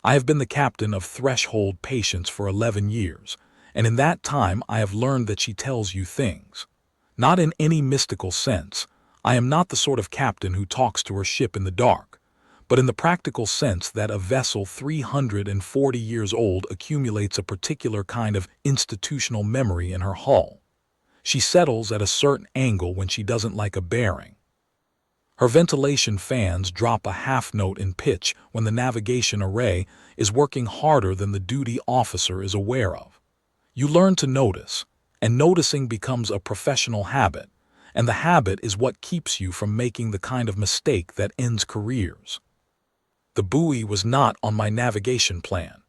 I have been the captain of Threshold Patience for 11 years, and in that time I have learned that she tells you things. Not in any mystical sense. I am not the sort of captain who talks to her ship in the dark, but in the practical sense that a vessel 340 years old accumulates a particular kind of institutional memory in her hull. She settles at a certain angle when she doesn't like a bearing. Her ventilation fans drop a half note in pitch when the navigation array is working harder than the duty officer is aware of. You learn to notice, and noticing becomes a professional habit, and the habit is what keeps you from making the kind of mistake that ends careers. The buoy was not on my navigation plan.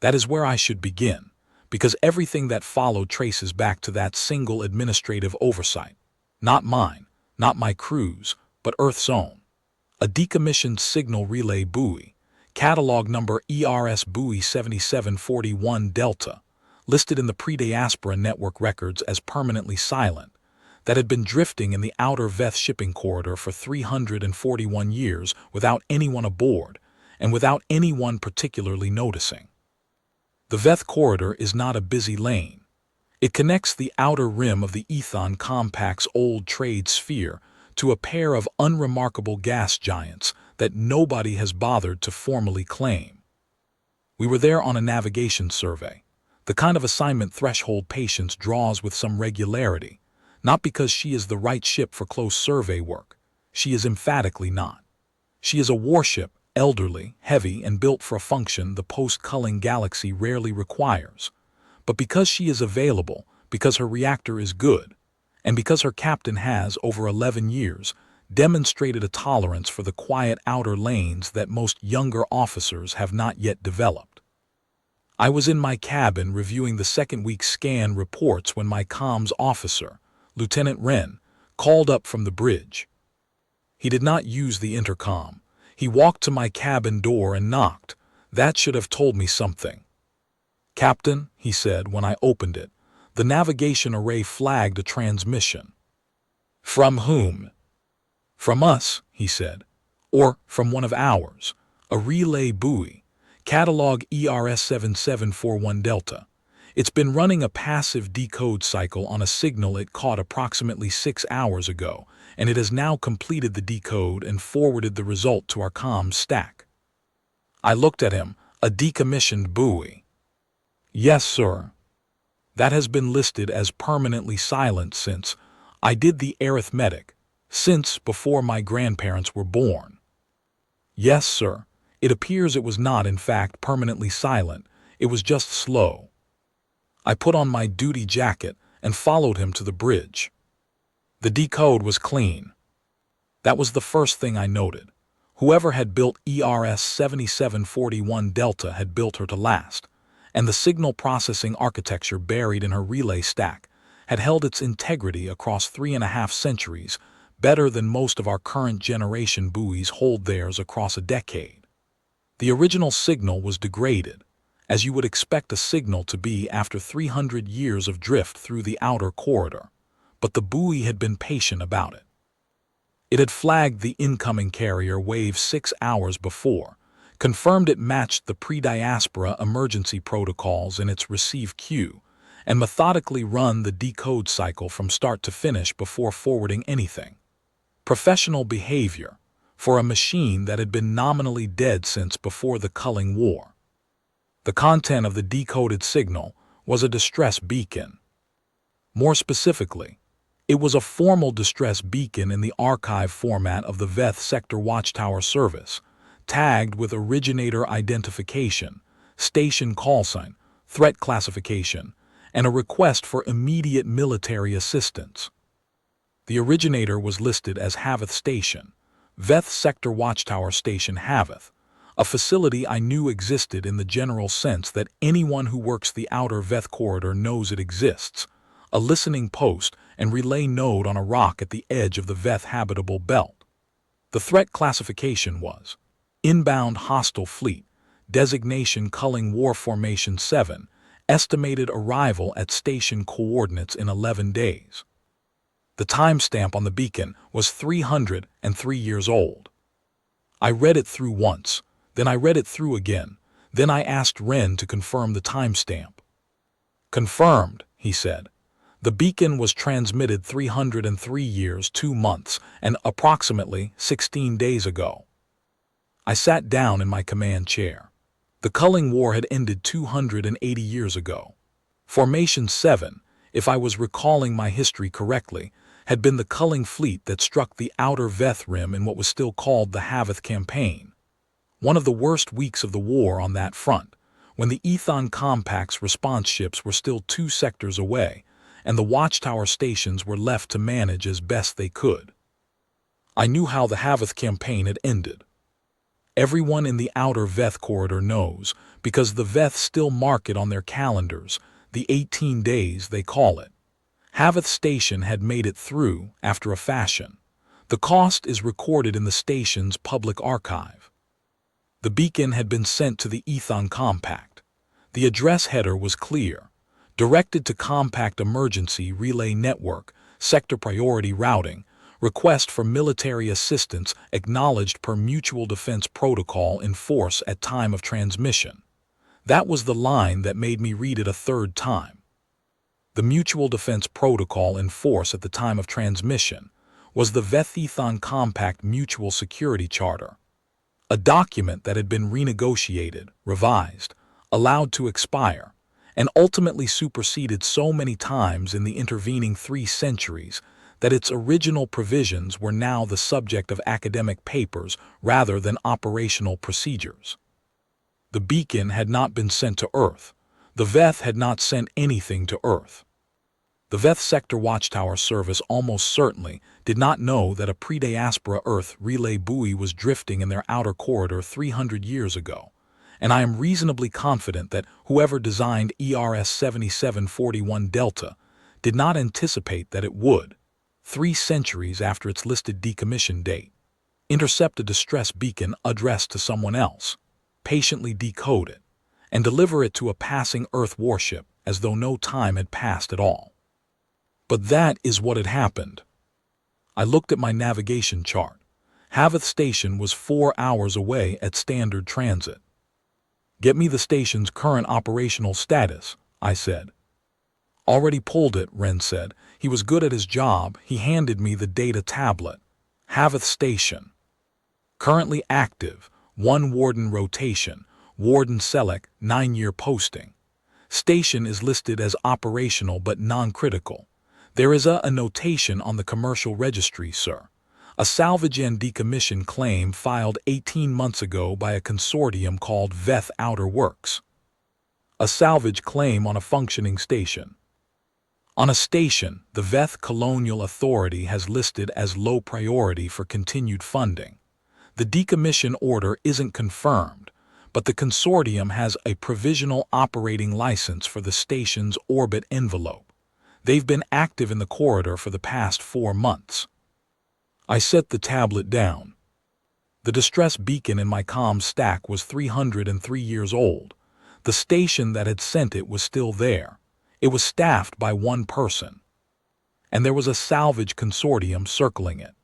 That is where I should begin, because everything that followed traces back to that single administrative oversight. Not mine, not my crew's, but Earth's own. A decommissioned signal relay buoy, catalog number ERS buoy 7741 Delta, listed in the pre-diaspora network records as permanently silent, that had been drifting in the outer Veth shipping corridor for 341 years without anyone aboard and without anyone particularly noticing. The Veth corridor is not a busy lane. It connects the outer rim of the Ethon Compact's old trade sphere to a pair of unremarkable gas giants that nobody has bothered to formally claim. We were there on a navigation survey, the kind of assignment Threshold Patience draws with some regularity, not because she is the right ship for close survey work. She is emphatically not. She is a warship, elderly, heavy, and built for a function the post-culling galaxy rarely requires. But because she is available, because her reactor is good, and because her captain has, over 11 years, demonstrated a tolerance for the quiet outer lanes that most younger officers have not yet developed. I was in my cabin reviewing the second-week scan reports when my comms officer, Lieutenant Wren, called up from the bridge. He did not use the intercom. He walked to my cabin door and knocked. That should have told me something. "Captain," he said when I opened it, the navigation array flagged a transmission. "From whom?" "From us," he said, "or from one of ours, a relay buoy, catalog ERS 7741 Delta. It's been running a passive decode cycle on a signal it caught approximately 6 hours ago, and it has now completed the decode and forwarded the result to our comms stack." I looked at him. "A decommissioned buoy?" "Yes, sir. That has been listed as permanently silent since, I did the arithmetic, since before my grandparents were born." "Yes, sir. It appears it was not in fact permanently silent, it was just slow." I put on my duty jacket and followed him to the bridge. The decode was clean. That was the first thing I noted. Whoever had built ERS 7741 Delta had built her to last, and the signal processing architecture buried in her relay stack had held its integrity across 3.5 centuries, better than most of our current generation buoys hold theirs across a decade. The original signal was degraded, as you would expect a signal to be after 300 years of drift through the outer corridor, but the buoy had been patient about it. It had flagged the incoming carrier wave 6 hours before, confirmed it matched the pre-diaspora emergency protocols in its receive queue, and methodically run the decode cycle from start to finish before forwarding anything. Professional behavior for a machine that had been nominally dead since before the culling war. The content of the decoded signal was a distress beacon. More specifically, it was a formal distress beacon in the archive format of the Veth Sector Watchtower service, tagged with originator identification, station callsign, threat classification, and a request for immediate military assistance. The originator was listed as Haveth Station, Veth Sector Watchtower Station Haveth, a facility I knew existed in the general sense that anyone who works the outer Veth corridor knows it exists, a listening post and relay node on a rock at the edge of the Veth habitable belt. The threat classification was inbound hostile fleet, designation culling war formation 7, estimated arrival at station coordinates in 11 days. The timestamp on the beacon was 303 years old. I read it through once, then I read it through again, Then I asked Wren to confirm the timestamp. Confirmed, he said. The beacon was transmitted 303 years, 2 months, and approximately 16 days ago. I sat down in my command chair. The Culling War had ended 280 years ago. Formation 7, if I was recalling my history correctly, had been the Culling fleet that struck the outer Veth Rim in what was still called the Haveth Campaign. One of the worst weeks of the war on that front, when the Ethon Compact's response ships were still 2 sectors away, and the watchtower stations were left to manage as best they could. I knew how the Haveth Campaign had ended. Everyone in the outer Veth corridor knows, because the Veth still mark it on their calendars, the 18 days they call it. Haveth Station had made it through, after a fashion. The cost is recorded in the station's public archive. The beacon had been sent to the Ethon Compact. The address header was clear. Directed to Compact Emergency Relay Network, Sector Priority Routing, request for military assistance acknowledged per Mutual Defense Protocol in force at time of transmission. That was the line that made me read it a third time. The Mutual Defense Protocol in force at the time of transmission was the Veth-Ethon Compact Mutual Security Charter, a document that had been renegotiated, revised, allowed to expire, and ultimately superseded so many times in the intervening 3 centuries that its original provisions were now the subject of academic papers rather than operational procedures. The beacon had not been sent to Earth. The Veth had not sent anything to Earth. The Veth Sector Watchtower Service almost certainly did not know that a pre-diaspora Earth relay buoy was drifting in their outer corridor 300 years ago, and I am reasonably confident that whoever designed ERS 7741 Delta did not anticipate that it would, 3 centuries after its listed decommission date, intercept a distress beacon addressed to someone else, patiently decode it, and deliver it to a passing Earth warship as though no time had passed at all. But that is what had happened. I looked at my navigation chart. Haveth Station was 4 hours away at standard transit. Get me the station's current operational status, I said. Already pulled it, Wren said. He was good at his job. He handed me the data tablet. Haveth Station. Currently active, 1 warden rotation, Warden Selleck, 9-year posting. Station is listed as operational but non-critical. There is a notation on the commercial registry, sir. A salvage and decommission claim filed 18 months ago by a consortium called Veth Outer Works. A salvage claim on a functioning station. On a station, the Veth Colonial Authority has listed as low priority for continued funding. The decommission order isn't confirmed, but the consortium has a provisional operating license for the station's orbit envelope. They've been active in the corridor for the past 4 months. I set the tablet down. The distress beacon in my comm stack was 303 years old. The station that had sent it was still there. It was staffed by 1 person. And there was a salvage consortium circling it.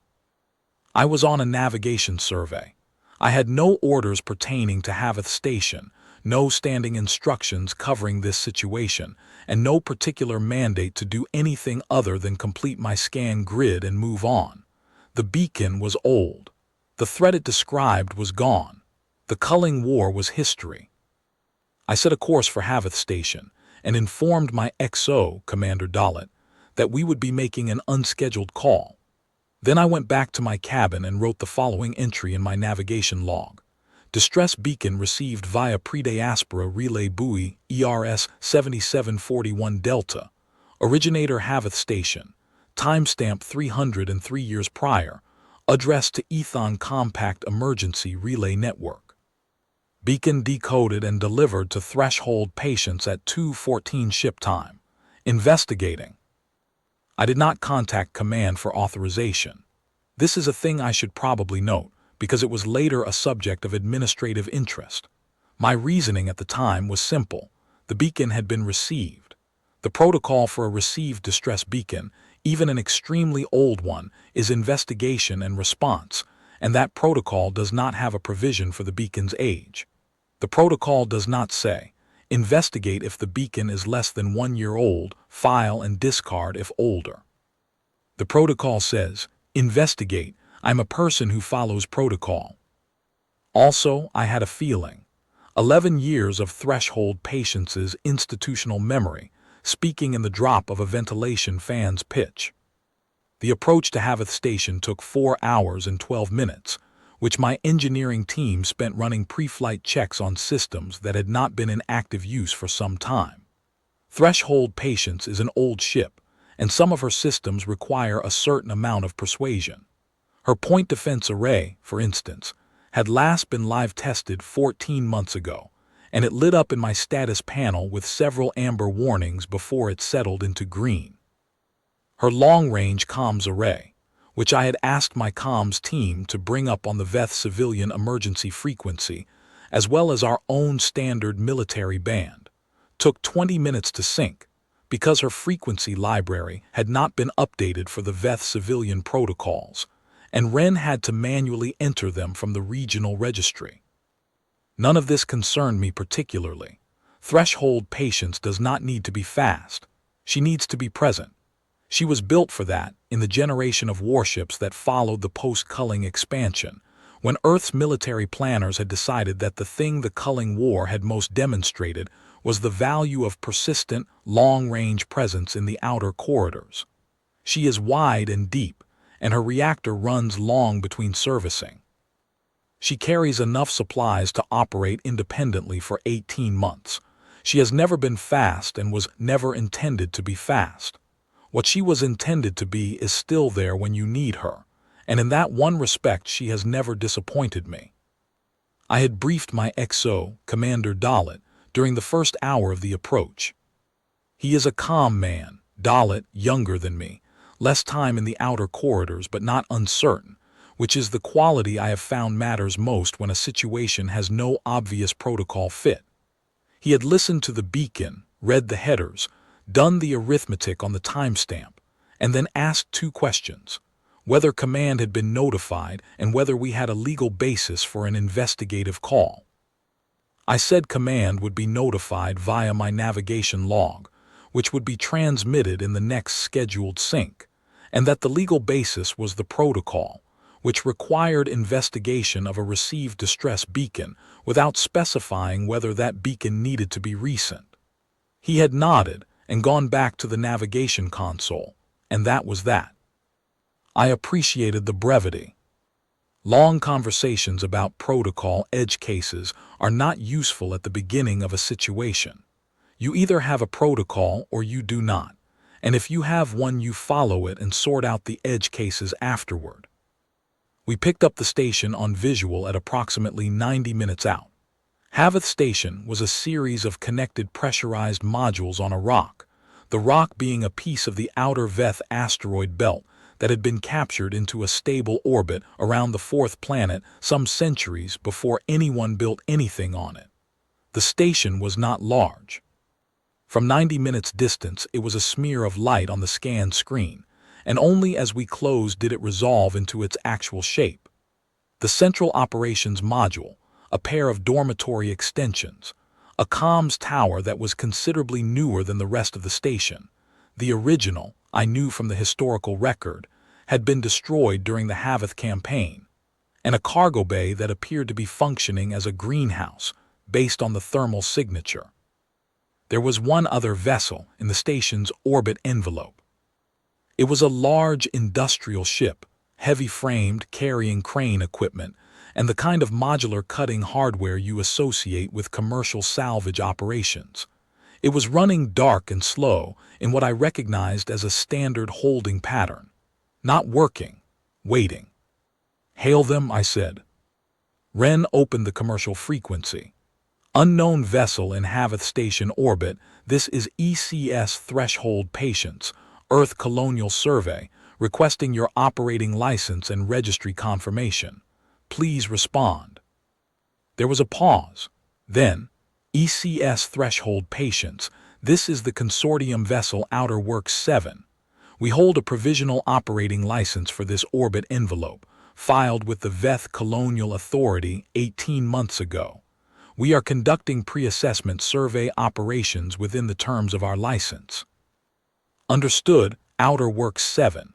I was on a navigation survey. I had no orders pertaining to Haveth Station, no standing instructions covering this situation, and no particular mandate to do anything other than complete my scan grid and move on. The beacon was old. The threat it described was gone. The Culling War was history. I set a course for Haveth Station and informed my XO, Commander Dalit, that we would be making an unscheduled call. Then I went back to my cabin and wrote the following entry in my navigation log. Distress beacon received via pre-diaspora relay buoy ERS 7741 Delta. Originator Haveth Station. Timestamp 303 years prior. Addressed to Ethon Compact Emergency Relay Network. Beacon decoded and delivered to threshold patients at 2:14 ship time. Investigating. I did not contact command for authorization. This is a thing I should probably note, because it was later a subject of administrative interest. My reasoning at the time was simple. The beacon had been received. The protocol for a received distress beacon, even an extremely old one, is investigation and response, and that protocol does not have a provision for the beacon's age. The protocol does not say, investigate if the beacon is less than 1 year old, file and discard if older. The protocol says, investigate, I'm a person who follows protocol. Also, I had a feeling. 11 years of threshold patience's institutional memory, speaking in the drop of a ventilation fan's pitch. The approach to Haveth Station took 4 hours and 12 minutes, which my engineering team spent running pre-flight checks on systems that had not been in active use for some time. Threshold Patience is an old ship, and some of her systems require a certain amount of persuasion. Her point defense array, for instance, had last been live tested 14 months ago, and it lit up in my status panel with several amber warnings before it settled into green. Her long-range comms array, which I had asked my comms team to bring up on the VETH civilian emergency frequency, as well as our own standard military band, took 20 minutes to sync because her frequency library had not been updated for the VETH civilian protocols, and Ren had to manually enter them from the regional registry. None of this concerned me particularly. Threshold Patience does not need to be fast. She needs to be present. She was built for that in the generation of warships that followed the post-culling expansion, when Earth's military planners had decided that the thing the culling war had most demonstrated was the value of persistent, long-range presence in the outer corridors. She is wide and deep, and her reactor runs long between servicing. She carries enough supplies to operate independently for 18 months. She has never been fast and was never intended to be fast. What she was intended to be is still there when you need her, and in that one respect she has never disappointed me. I had briefed my XO, Commander Dalit, during the first hour of the approach. He is a calm man, Dalit, younger than me, less time in the outer corridors but not uncertain, which is the quality I have found matters most when a situation has no obvious protocol fit. He had listened to the beacon, read the headers, done the arithmetic on the timestamp, and then asked 2 questions: whether command had been notified and whether we had a legal basis for an investigative call. I said command would be notified via my navigation log, which would be transmitted in the next scheduled sync, and that the legal basis was the protocol, which required investigation of a received distress beacon without specifying whether that beacon needed to be recent. He had nodded and gone back to the navigation console, and that was that. I appreciated the brevity. Long conversations about protocol edge cases are not useful at the beginning of a situation. You either have a protocol or you do not, and if you have one you follow it and sort out the edge cases afterward. We picked up the station on visual at approximately 90 minutes out. Haveth Station was a series of connected pressurized modules on a rock, the rock being a piece of the outer Veth asteroid belt that had been captured into a stable orbit around the 4th planet some centuries before anyone built anything on it. The station was not large. From 90 minutes distance it was a smear of light on the scan screen, and only as we closed did it resolve into its actual shape. The Central Operations Module, a pair of dormitory extensions, a comms tower that was considerably newer than the rest of the station. The original, I knew from the historical record, had been destroyed during the Haveth campaign, and a cargo bay that appeared to be functioning as a greenhouse based on the thermal signature. There was one other vessel in the station's orbit envelope. It was a large industrial ship, heavy-framed, carrying crane equipment, and the kind of modular cutting hardware you associate with commercial salvage operations. It was running dark and slow in what I recognized as a standard holding pattern. Not working, waiting. "Hail them," I said. Ren opened the commercial frequency. "Unknown vessel in Haveth Station orbit, this is ECS Threshold Patience, Earth Colonial Survey, requesting your operating license and registry confirmation. Please respond." There was a pause. Then, ECS Threshold Patience, this is the consortium vessel Outer Works 7. We hold a provisional operating license for this orbit envelope, filed with the Veth Colonial Authority 18 months ago. We are conducting pre-assessment survey operations within the terms of our license. Understood, Outer Works 7.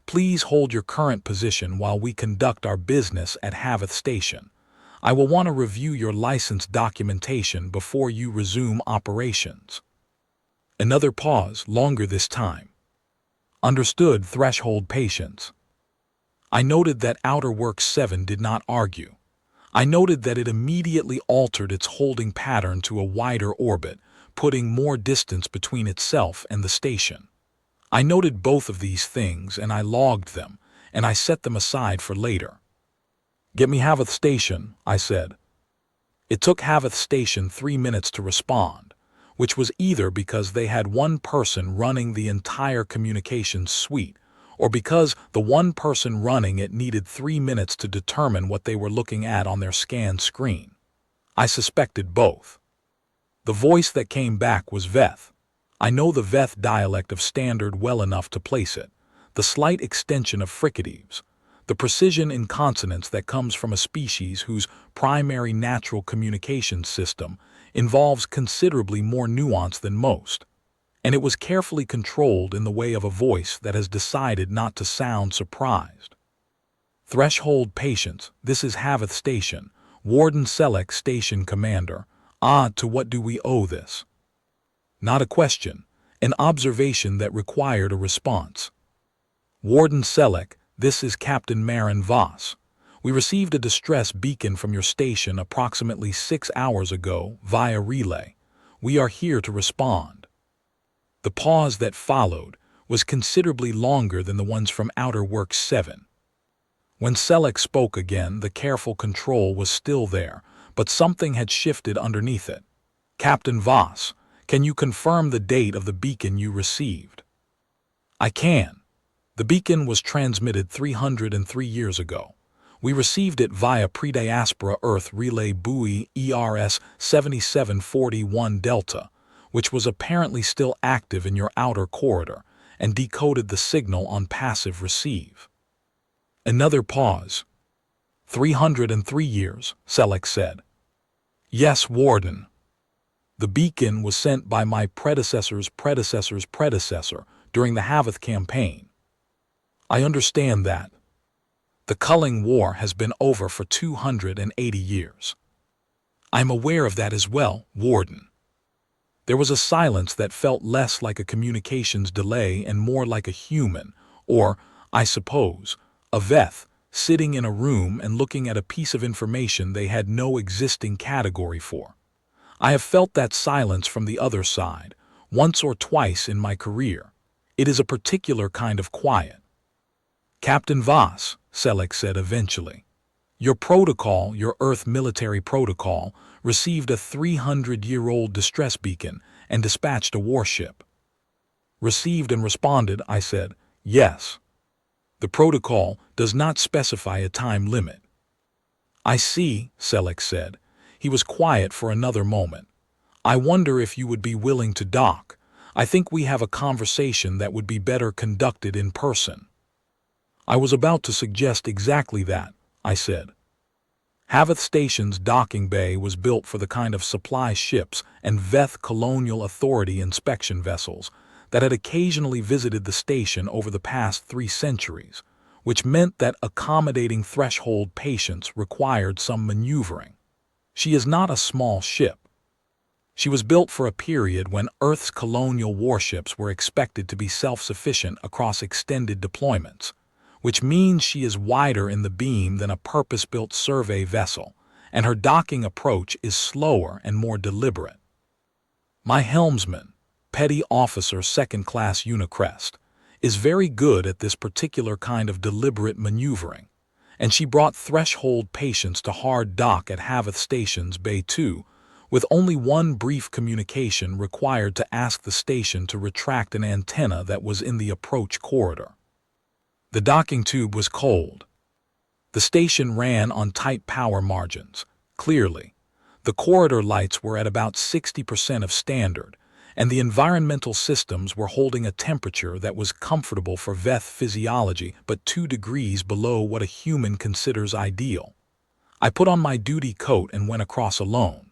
Please hold your current position while we conduct our business at Haveth Station. I will want to review your license documentation before you resume operations. Another pause, longer this time. Understood, threshold patience. I noted that Outer Works 7 did not argue. I noted that it immediately altered its holding pattern to a wider orbit, putting more distance between itself and the station. I noted both of these things and I logged them, and I set them aside for later. Get me Haveth Station, I said. It took Haveth Station 3 minutes to respond, which was either because they had one person running the entire communications suite, or because the one person running it needed 3 minutes to determine what they were looking at on their scan screen. I suspected both. The voice that came back was Veth. I know the Veth dialect of Standard well enough to place it, the slight extension of fricatives, the precision in consonants that comes from a species whose primary natural communication system involves considerably more nuance than most. And it was carefully controlled in the way of a voice that has decided not to sound surprised. Threshold patience, this is Haveth Station, Warden Selleck Station Commander. To what do we owe this? Not a question, an observation that required a response. Warden Selleck, this is Captain Marin Voss. We received a distress beacon from your station approximately 6 hours ago via relay. We are here to respond. The pause that followed was considerably longer than the ones from Outer Works 7. When Selleck spoke again, the careful control was still there, but something had shifted underneath it. Captain Voss, can you confirm the date of the beacon you received? I can. The beacon was transmitted 303 years ago. We received it via pre-diaspora Earth relay buoy ERS 7741 Delta, which was apparently still active in your outer corridor, and decoded the signal on passive receive. Another pause. 303 years, Selleck said. Yes, Warden. The beacon was sent by my predecessor's predecessor's predecessor during the Haveth campaign. I understand that. The Culling War has been over for 280 years. I'm aware of that as well, Warden. There was a silence that felt less like a communications delay and more like a human, or, I suppose, a Veth, sitting in a room and looking at a piece of information they had no existing category for. I have felt that silence from the other side, once or twice in my career. It is a particular kind of quiet. Captain Voss, Selleck said eventually. Your protocol, your Earth military protocol, received a 300-year-old distress beacon and dispatched a warship. Received and responded, I said, yes. The protocol does not specify a time limit. I see, Selleck said. He was quiet for another moment. I wonder if you would be willing to dock. I think we have a conversation that would be better conducted in person. I was about to suggest exactly that, I said. Haveth Station's docking bay was built for the kind of supply ships and Veth Colonial Authority inspection vessels that had occasionally visited the station over the past 3 centuries, which meant that accommodating threshold patience required some maneuvering. She is not a small ship. She was built for a period when Earth's colonial warships were expected to be self-sufficient across extended deployments, which means she is wider in the beam than a purpose-built survey vessel, and her docking approach is slower and more deliberate. My helmsman, Petty Officer 2nd Class Unicrest, is very good at this particular kind of deliberate maneuvering, and she brought threshold patience to hard dock at Haveth Station's Bay 2, with only one brief communication required to ask the station to retract an antenna that was in the approach corridor. The docking tube was cold. The station ran on tight power margins, clearly. The corridor lights were at about 60% of standard, and the environmental systems were holding a temperature that was comfortable for Veth physiology but 2 degrees below what a human considers ideal. I put on my duty coat and went across alone.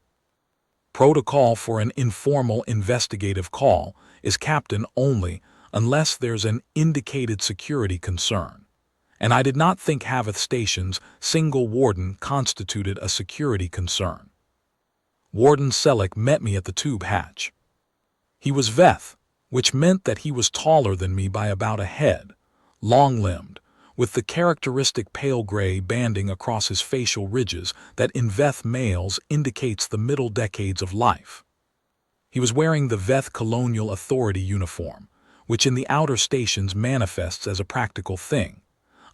Protocol for an informal investigative call is captain only unless there's an indicated security concern. And I did not think Haveth Station's single warden constituted a security concern. Warden Selleck met me at the tube hatch. He was Veth, which meant that he was taller than me by about a head, long-limbed, with the characteristic pale gray banding across his facial ridges that in Veth males indicates the middle decades of life. He was wearing the Veth Colonial Authority uniform, which in the outer stations manifests as a practical thing,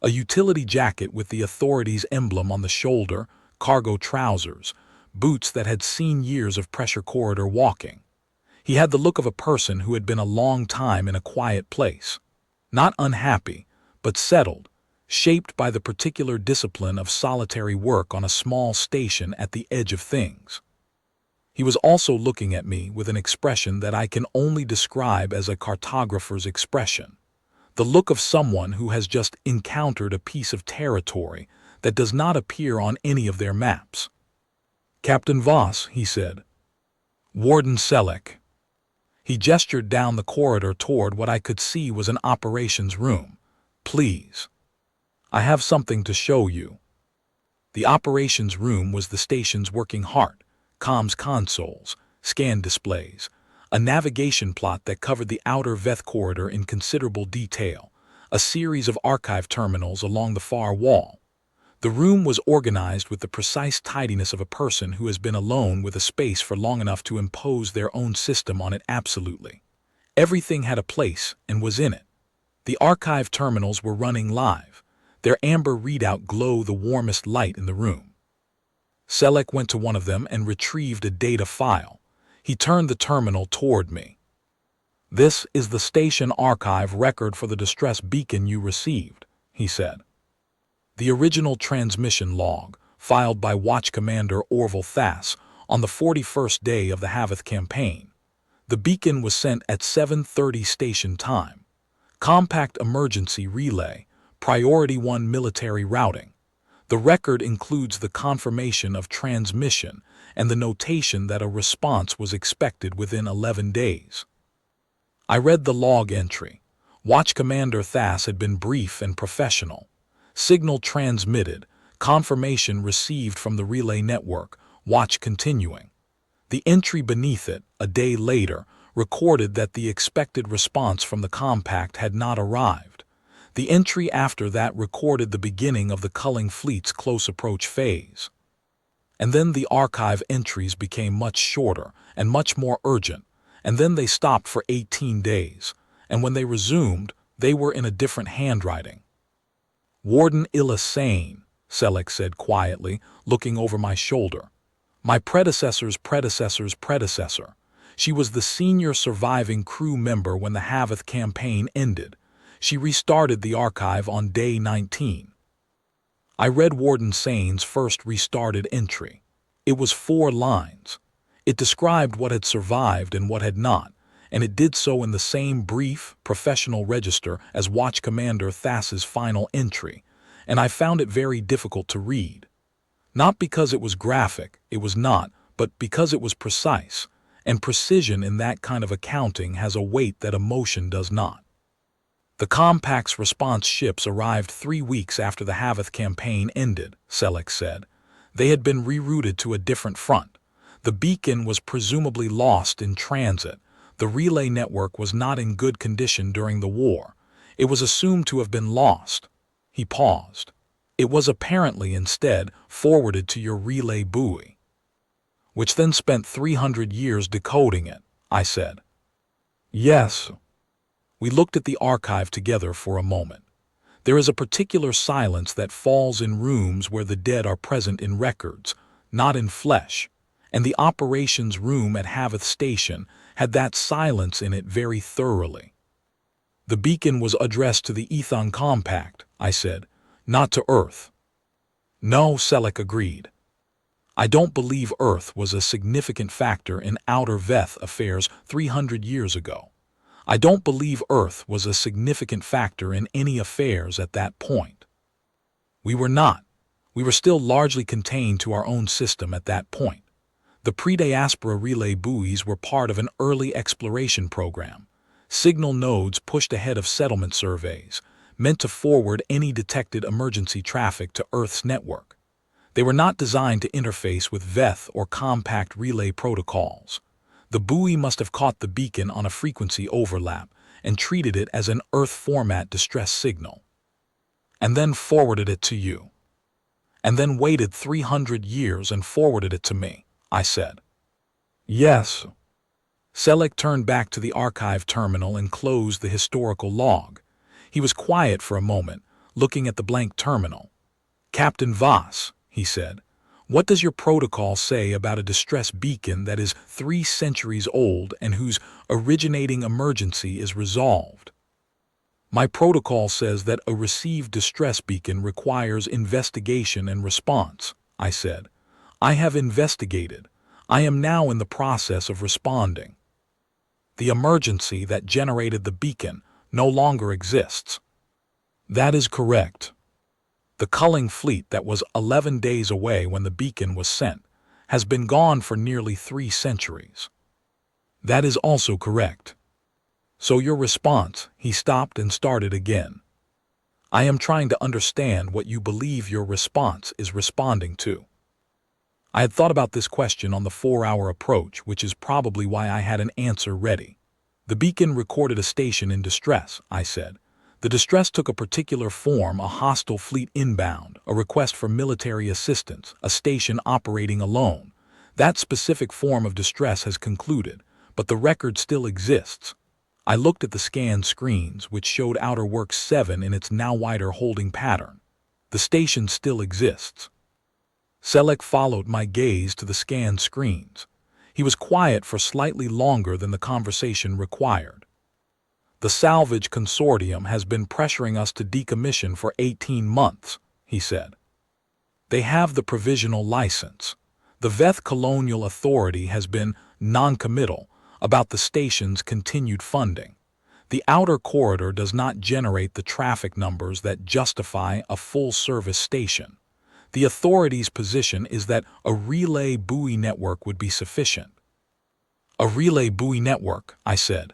a utility jacket with the authority's emblem on the shoulder, cargo trousers, boots that had seen years of pressure corridor walking. He had the look of a person who had been a long time in a quiet place, not unhappy, but settled, shaped by the particular discipline of solitary work on a small station at the edge of things. He was also looking at me with an expression that I can only describe as a cartographer's expression, the look of someone who has just encountered a piece of territory that does not appear on any of their maps. "Captain Voss," he said. "Warden Selleck." He gestured down the corridor toward what I could see was an operations room. "Please. I have something to show you." The operations room was the station's working heart, comms consoles, scan displays, a navigation plot that covered the outer Veth corridor in considerable detail, a series of archive terminals along the far wall. The room was organized with the precise tidiness of a person who has been alone with a space for long enough to impose their own system on it absolutely. Everything had a place and was in it. The archive terminals were running live, their amber readout glow the warmest light in the room. Selleck went to one of them and retrieved a data file. He turned the terminal toward me. "This is the station archive record for the distress beacon you received," he said. The original transmission log, filed by Watch Commander Orville Thass on the 41st day of the Haveth campaign. The beacon was sent at 7:30 station time. Compact emergency relay, priority 1 military routing. The record includes the confirmation of transmission and the notation that a response was expected within 11 days. I read the log entry. Watch Commander Thass had been brief and professional. Signal transmitted, confirmation received from the relay network, watch continuing. The entry beneath it, a day later, recorded that the expected response from the compact had not arrived. The entry after that recorded the beginning of the culling fleet's close approach phase. And then the archive entries became much shorter and much more urgent, and then they stopped for 18 days, and when they resumed, they were in a different handwriting. "Warden Illa Sane," Selleck said quietly, looking over my shoulder. "My predecessor's predecessor's predecessor. She was the senior surviving crew member when the Haveth campaign ended. She restarted the archive on day 19. I read Warden Sane's first restarted entry. It was 4 lines. It described what had survived and what had not, and it did so in the same brief, professional register as Watch Commander Thass's final entry, and I found it very difficult to read. Not because it was graphic, it was not, but because it was precise, and precision in that kind of accounting has a weight that emotion does not. "The Compact's response ships arrived 3 weeks after the Haveth campaign ended," Selleck said. "They had been rerouted to a different front. The beacon was presumably lost in transit. The relay network was not in good condition during the war. It was assumed to have been lost." He paused. "It was apparently instead forwarded to your relay buoy." "Which then spent 300 years decoding it," I said. "Yes." We looked at the archive together for a moment. There is a particular silence that falls in rooms where the dead are present in records, not in flesh, and the operations room at Haveth Station had that silence in it very thoroughly. "The beacon was addressed to the Ethon Compact," I said, "not to Earth." "No," Selleck agreed. "I don't believe Earth was a significant factor in Outer Veth affairs 300 years ago. I don't believe Earth was a significant factor in any affairs at that point. We were not. We were still largely contained to our own system at that point. The pre-diaspora relay buoys were part of an early exploration program. Signal nodes pushed ahead of settlement surveys, meant to forward any detected emergency traffic to Earth's network. They were not designed to interface with VETH or compact relay protocols. The buoy must have caught the beacon on a frequency overlap and treated it as an Earth format distress signal. And then forwarded it to you. And then waited 300 years and forwarded it to me, I said. Yes. Selleck turned back to the archive terminal and closed the historical log. He was quiet for a moment, looking at the blank terminal. Captain Voss, he said, what does your protocol say about a distress beacon that is 3 centuries old and whose originating emergency is resolved? My protocol says that a received distress beacon requires investigation and response, I said. I have investigated. I am now in the process of responding. The emergency that generated the beacon no longer exists. That is correct. The culling fleet that was 11 days away when the beacon was sent has been gone for nearly 3 centuries. That is also correct. So your response, he stopped and started again. I am trying to understand what you believe your response is responding to. I had thought about this question on the 4-hour approach, which is probably why I had an answer ready. The beacon recorded a station in distress, I said. The distress took a particular form, a hostile fleet inbound, a request for military assistance, a station operating alone. That specific form of distress has concluded, but the record still exists. I looked at the scan screens, which showed Outer Works 7 in its now wider holding pattern. The station still exists. Selleck followed my gaze to the scan screens. He was quiet for slightly longer than the conversation required. The salvage consortium has been pressuring us to decommission for 18 months, he said. They have the provisional license. The VETH Colonial Authority has been non-committal about the station's continued funding. The outer corridor does not generate the traffic numbers that justify a full-service station. The authority's position is that a relay buoy network would be sufficient. A relay buoy network, I said.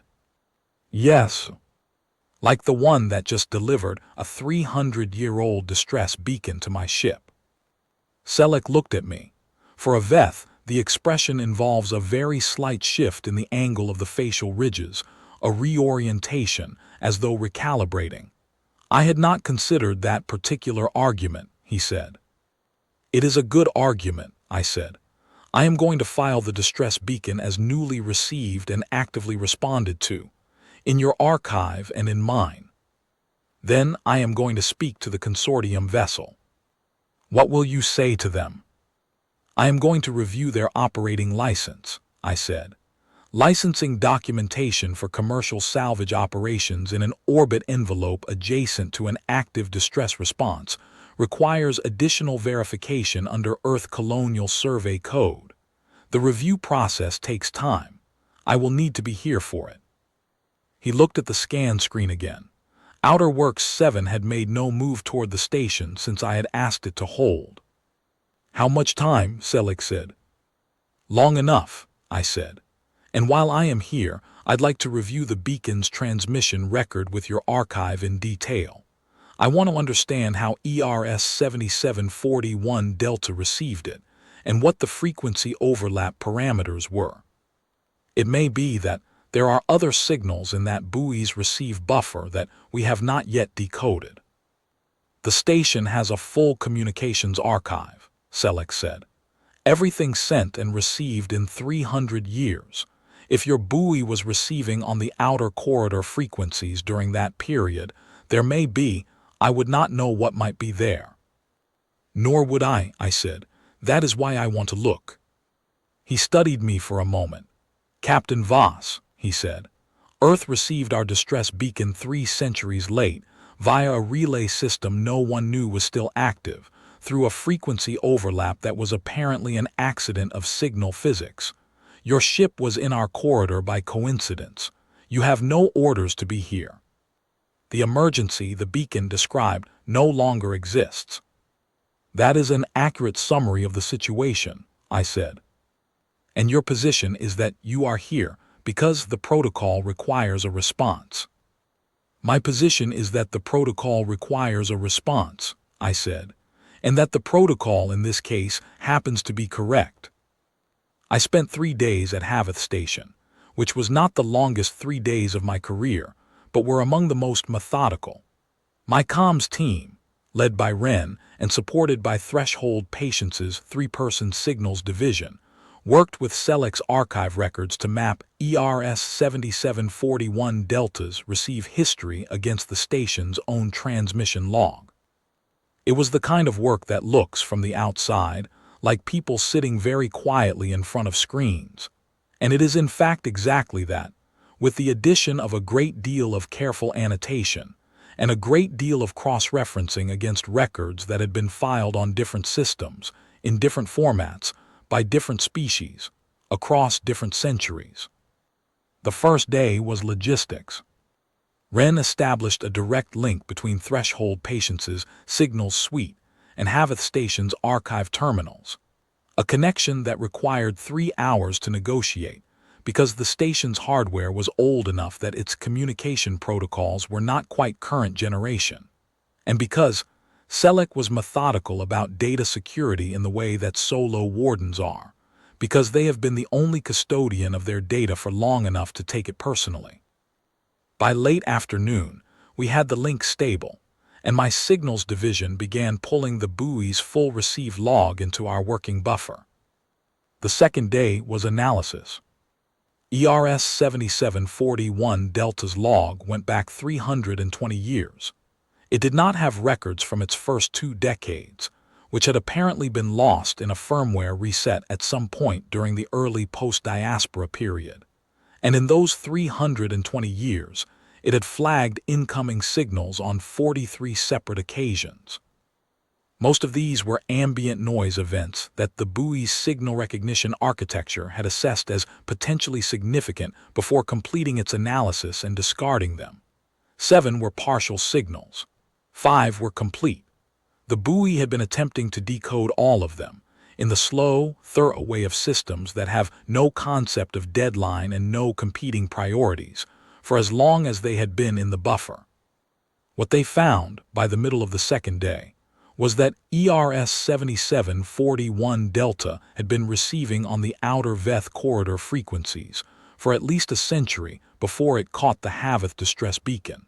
Yes. Like the one that just delivered a 300-year-old distress beacon to my ship. Selleck looked at me. For a VETH, the expression involves a very slight shift in the angle of the facial ridges, a reorientation, as though recalibrating. I had not considered that particular argument, he said. It is a good argument, I said. I am going to file the distress beacon as newly received and actively responded to, in your archive and in mine. Then I am going to speak to the consortium vessel. What will you say to them? I am going to review their operating license, I said. Licensing documentation for commercial salvage operations in an orbit envelope adjacent to an active distress response requires additional verification under Earth Colonial Survey Code. The review process takes time. I will need to be here for it. He looked at the scan screen again. Outer Works 7 had made no move toward the station since I had asked it to hold. How much time? Selleck said. Long enough, I said. And while I am here, I'd like to review the beacon's transmission record with your archive in detail. I want to understand how ERS 7741 Delta received it, and what the frequency overlap parameters were. It may be that there are other signals in that buoy's receive buffer that we have not yet decoded. The station has a full communications archive, Selleck said. Everything sent and received in 300 years. If your buoy was receiving on the outer corridor frequencies during that period, there may be, I would not know what might be there. Nor would I said. That is why I want to look. He studied me for a moment. Captain Voss, he said, Earth received our distress beacon 3 centuries late, via a relay system no one knew was still active, through a frequency overlap that was apparently an accident of signal physics. Your ship was in our corridor by coincidence. You have no orders to be here. The emergency the beacon described no longer exists. That is an accurate summary of the situation, I said. And your position is that you are here because the protocol requires a response. My position is that the protocol requires a response, I said, and that the protocol in this case happens to be correct. I spent 3 days at Haveth Station, which was not the longest 3 days of my career, but were among the most methodical. My comms team, led by Wren and supported by Threshold Patience's 3-person signals division, worked with Selec's archive records to map ERS 7741 Delta's receive history against the station's own transmission log. It was the kind of work that looks, from the outside, like people sitting very quietly in front of screens. And it is in fact exactly that, with the addition of a great deal of careful annotation and a great deal of cross-referencing against records that had been filed on different systems, in different formats, by different species, across different centuries. The first day was logistics. Wren established a direct link between Threshold Patience's signals suite and Haveth Station's archive terminals, a connection that required 3 hours to negotiate because the station's hardware was old enough that its communication protocols were not quite current generation, and because Selec was methodical about data security in the way that solo wardens are, because they have been the only custodian of their data for long enough to take it personally. By late afternoon, we had the link stable, and my signals division began pulling the buoy's full receive log into our working buffer. The second day was analysis. ERS 7741 Delta's log went back 320 years. It did not have records from its first 2 decades, which had apparently been lost in a firmware reset at some point during the early post-diaspora period. And in those 320 years, it had flagged incoming signals on 43 separate occasions. Most of these were ambient noise events that the buoy's signal recognition architecture had assessed as potentially significant before completing its analysis and discarding them. 7 were partial signals. 5 were complete. The buoy had been attempting to decode all of them, in the slow, thorough way of systems that have no concept of deadline and no competing priorities, for as long as they had been in the buffer. What they found, by the middle of the second day, was that ERS 7741 Delta had been receiving on the outer Veth corridor frequencies for at least a century before it caught the Haveth distress beacon.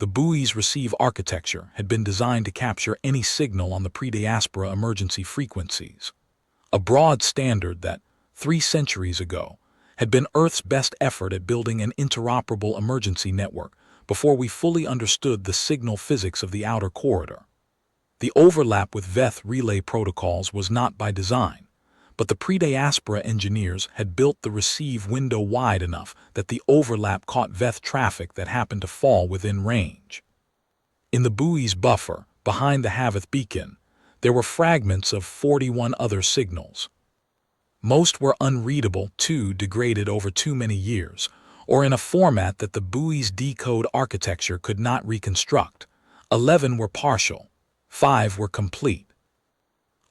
The buoy's receive architecture had been designed to capture any signal on the pre-diaspora emergency frequencies, a broad standard that, 3 centuries ago, had been Earth's best effort at building an interoperable emergency network before we fully understood the signal physics of the outer corridor. The overlap with Veth relay protocols was not by design, but the pre-diaspora engineers had built the receive window wide enough that the overlap caught Veth traffic that happened to fall within range. In the buoy's buffer, behind the Haveth beacon, there were fragments of 41 other signals. Most were unreadable, degraded over too many years, or in a format that the buoy's decode architecture could not reconstruct. 11 were partial. 5 were complete.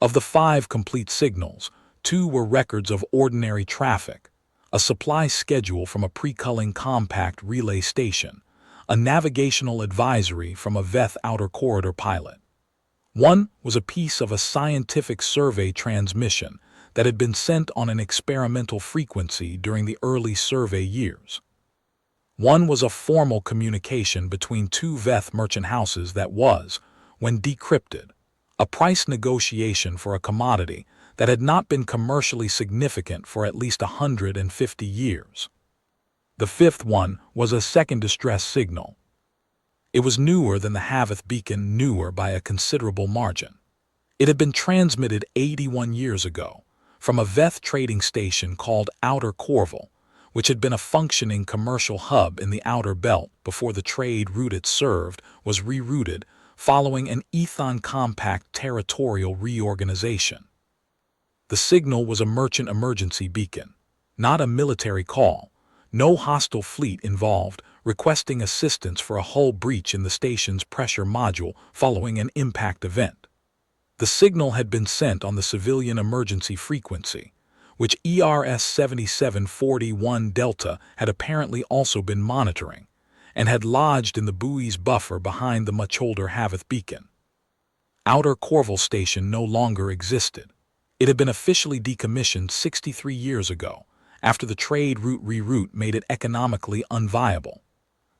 Of the 5 complete signals, 2 were records of ordinary traffic, a supply schedule from a pre-culling compact relay station, a navigational advisory from a Veth outer corridor pilot. 1 was a piece of a scientific survey transmission that had been sent on an experimental frequency during the early survey years. 1 was a formal communication between 2 Veth merchant houses that was, when decrypted, a price negotiation for a commodity that had not been commercially significant for at least 150 years. The 5th one was a second distress signal. It was newer than the Haveth beacon, newer by a considerable margin. It had been transmitted 81 years ago from a Veth trading station called Outer Corval, which had been a functioning commercial hub in the outer belt before the trade route it served was rerouted following an Ethon compact territorial reorganization. The signal was a merchant emergency beacon, not a military call, no hostile fleet involved, requesting assistance for a hull breach in the station's pressure module following an impact event. The signal had been sent on the civilian emergency frequency, which ERS 7741 Delta had apparently also been monitoring, and had lodged in the buoy's buffer behind the much older Haveth beacon. Outer Corval Station no longer existed. It had been officially decommissioned 63 years ago, after the trade route reroute made it economically unviable.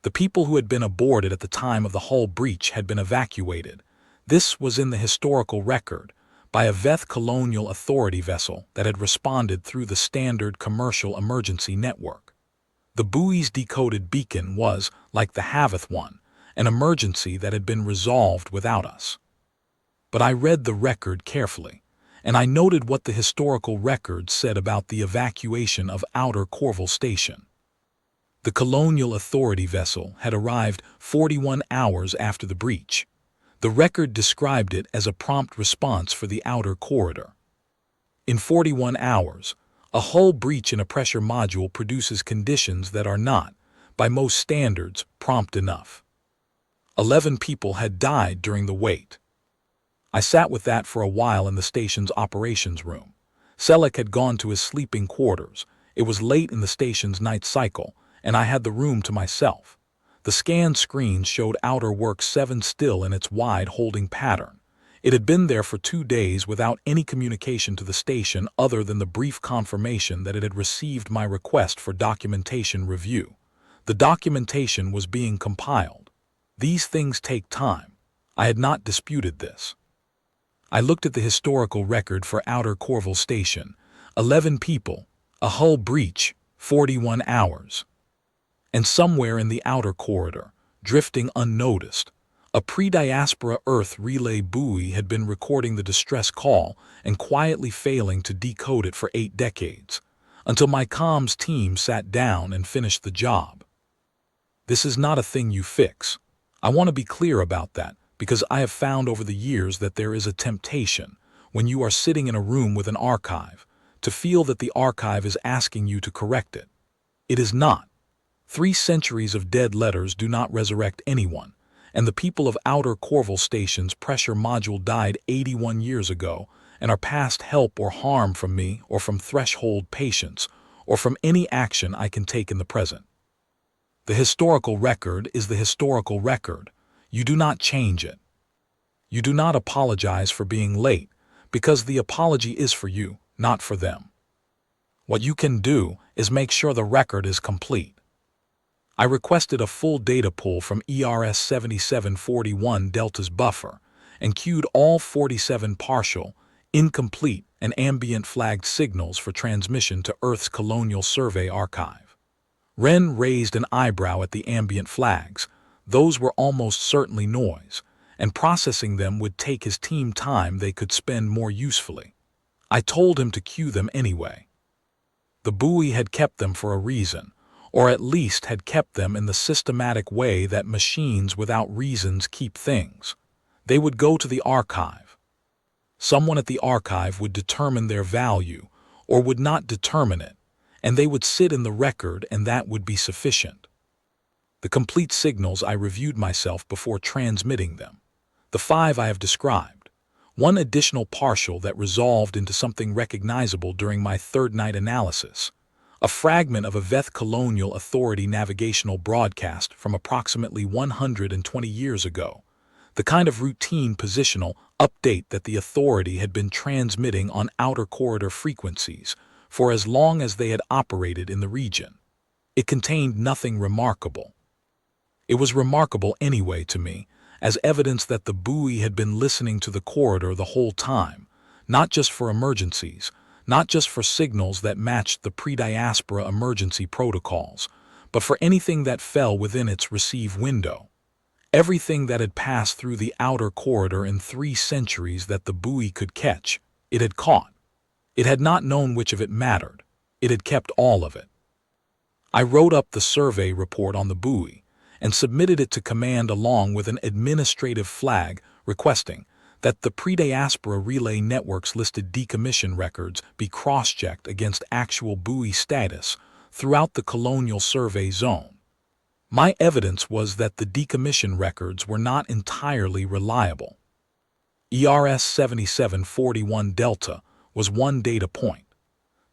The people who had been aboard it at the time of the hull breach had been evacuated. This was in the historical record, by a Veth Colonial Authority vessel that had responded through the standard commercial emergency network. The buoy's decoded beacon was, like the Haveth one, an emergency that had been resolved without us. But I read the record carefully, and I noted what the historical record said about the evacuation of Outer Corval Station. The Colonial Authority vessel had arrived 41 hours after the breach. The record described it as a prompt response for the outer corridor. In 41 hours, a hull breach in a pressure module produces conditions that are not, by most standards, prompt enough. 11 people had died during the wait. I sat with that for a while in the station's operations room. Selleck had gone to his sleeping quarters. It was late in the station's night cycle, and I had the room to myself. The scan screen showed Outer Work 7 still in its wide holding pattern. It had been there for 2 days without any communication to the station other than the brief confirmation that it had received my request for documentation review. The documentation was being compiled. These things take time. I had not disputed this. I looked at the historical record for Outer Corval Station. 11 people, a hull breach, 41 hours. And somewhere in the outer corridor, drifting unnoticed, a pre-diaspora Earth relay buoy had been recording the distress call and quietly failing to decode it for 8 decades, until my comms team sat down and finished the job. This is not a thing you fix. I want to be clear about that, because I have found over the years that there is a temptation, when you are sitting in a room with an archive, to feel that the archive is asking you to correct it. It is not. 3 centuries of dead letters do not resurrect anyone, and the people of Outer Corval Station's pressure module died 81 years ago and are past help or harm from me or from threshold patience or from any action I can take in the present. The historical record is the historical record. You do not change it. You do not apologize for being late, because the apology is for you, not for them. What you can do is make sure the record is complete. I requested a full data pull from ERS 7741 Delta's buffer and queued all 47 partial, incomplete, and ambient flagged signals for transmission to Earth's Colonial Survey archive. Wren raised an eyebrow at the ambient flags. Those were almost certainly noise, and processing them would take his team time they could spend more usefully. I told him to queue them anyway. The buoy had kept them for a reason, or at least had kept them in the systematic way that machines without reasons keep things. They would go to the archive. Someone at the archive would determine their value, or would not determine it, and they would sit in the record and that would be sufficient. The complete signals I reviewed myself before transmitting them. The 5 I have described. 1 additional partial that resolved into something recognizable during my 3rd night analysis. A fragment of a Veth Colonial Authority navigational broadcast from approximately 120 years ago. The kind of routine positional update that the Authority had been transmitting on outer corridor frequencies for as long as they had operated in the region. It contained nothing remarkable. It was remarkable anyway to me, as evidence that the buoy had been listening to the corridor the whole time, not just for emergencies, not just for signals that matched the pre-diaspora emergency protocols, but for anything that fell within its receive window. Everything that had passed through the outer corridor in 3 centuries that the buoy could catch, it had caught. It had not known which of it mattered. It had kept all of it. I wrote up the survey report on the buoy and submitted it to command along with an administrative flag requesting that the pre-diaspora relay network's listed decommission records be cross-checked against actual buoy status throughout the Colonial Survey zone. My evidence was that the decommission records were not entirely reliable. ERS 7741 Delta was 1 data point.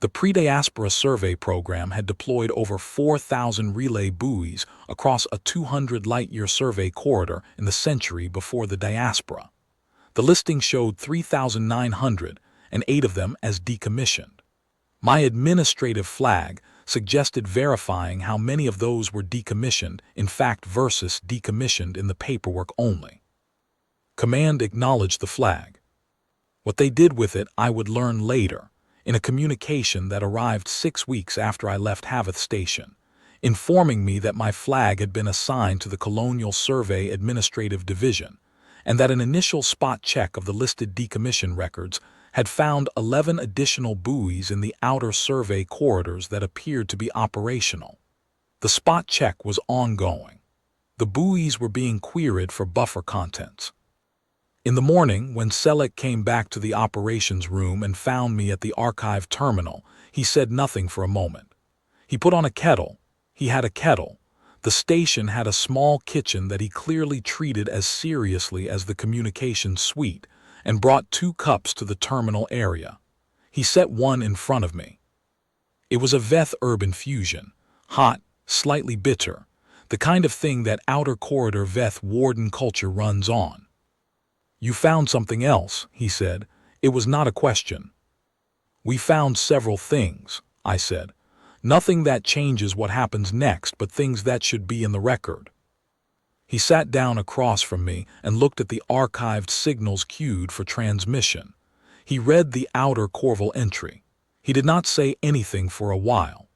The pre-diaspora survey program had deployed over 4,000 relay buoys across a 200 light-year survey corridor in the century before the diaspora. The listing showed 3,900, and 8 of them as decommissioned. My administrative flag suggested verifying how many of those were decommissioned, in fact versus decommissioned in the paperwork only. Command acknowledged the flag. What they did with it I would learn later, in a communication that arrived 6 weeks after I left Havath Station, informing me that my flag had been assigned to the Colonial Survey Administrative Division, and that an initial spot check of the listed decommission records had found 11 additional buoys in the outer survey corridors that appeared to be operational. The spot check was ongoing. The buoys were being queried for buffer contents. In the morning, when Selleck came back to the operations room and found me at the archive terminal, he said nothing for a moment. He put on a kettle. He had a kettle. The station had a small kitchen that he clearly treated as seriously as the communications suite, and brought 2 cups to the terminal area. He set one in front of me. It was a Veth herb infusion, hot, slightly bitter, the kind of thing that outer corridor Veth warden culture runs on. "You found something else," he said. It was not a question. "We found several things," I said. "Nothing that changes what happens next, but things that should be in the record." He sat down across from me and looked at the archived signals queued for transmission. He read the outer Corval entry. He did not say anything for a while.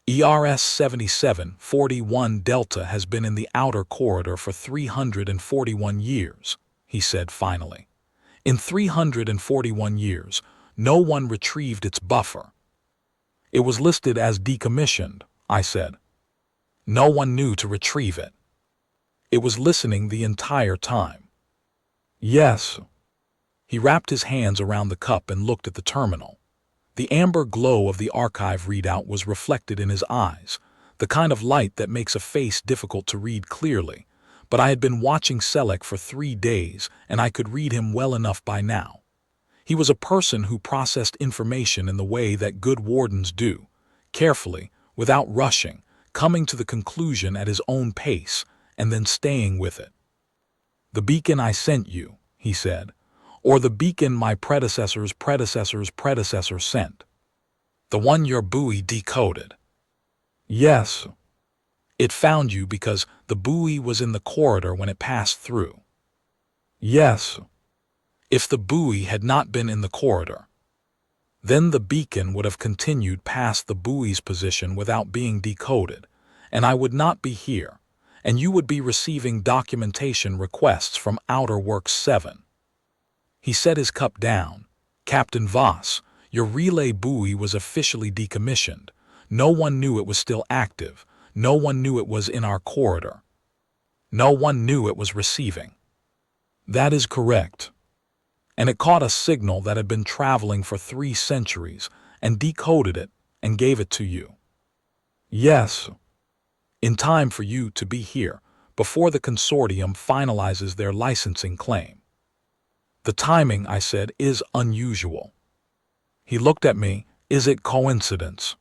"ERS 7741 Delta has been in the outer corridor for 341 years, he said finally. "In 341 years, no one retrieved its buffer." "It was listed as decommissioned," I said. "No one knew to retrieve it." "It was listening the entire time." "Yes." He wrapped his hands around the cup and looked at the terminal. The amber glow of the archive readout was reflected in his eyes, the kind of light that makes a face difficult to read clearly, but I had been watching Selleck for 3 days and I could read him well enough by now. He was a person who processed information in the way that good wardens do, carefully, without rushing, coming to the conclusion at his own pace, and then staying with it. "The beacon I sent you," he said, "or the beacon my predecessor's predecessor's predecessor sent. The one your buoy decoded." "Yes." "It found you because the buoy was in the corridor when it passed through." "Yes." "If the buoy had not been in the corridor, then the beacon would have continued past the buoy's position without being decoded, and I would not be here, and you would be receiving documentation requests from Outer Works 7. He set his cup down. "Captain Voss, your relay buoy was officially decommissioned. No one knew it was still active. No one knew it was in our corridor. No one knew it was receiving." "That is correct." "And it caught a signal that had been traveling for 3 centuries and decoded it and gave it to you." "Yes." "In time for you to be here before the consortium finalizes their licensing claim." "The timing," I said, "is unusual." He looked at me. "Is it coincidence?"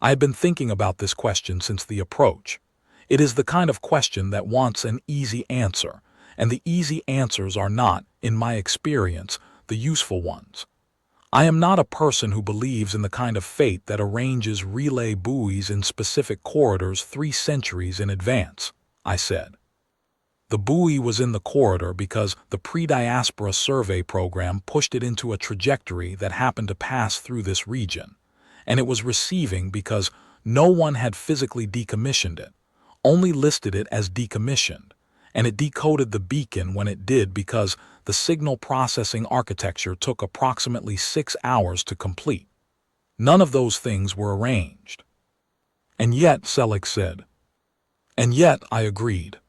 I had been thinking about this question since the approach. It is the kind of question that wants an easy answer, and the easy answers are not, in my experience, the useful ones. I am not a person who believes in the kind of fate that arranges relay buoys in specific corridors 3 centuries in advance, I said. The buoy was in the corridor because the pre-diaspora survey program pushed it into a trajectory that happened to pass through this region, and it was receiving because no one had physically decommissioned it, only listed it as decommissioned, and it decoded the beacon when it did because the signal processing architecture took approximately 6 hours to complete. None of those things were arranged. "And yet," Selleck said. "And yet," I agreed.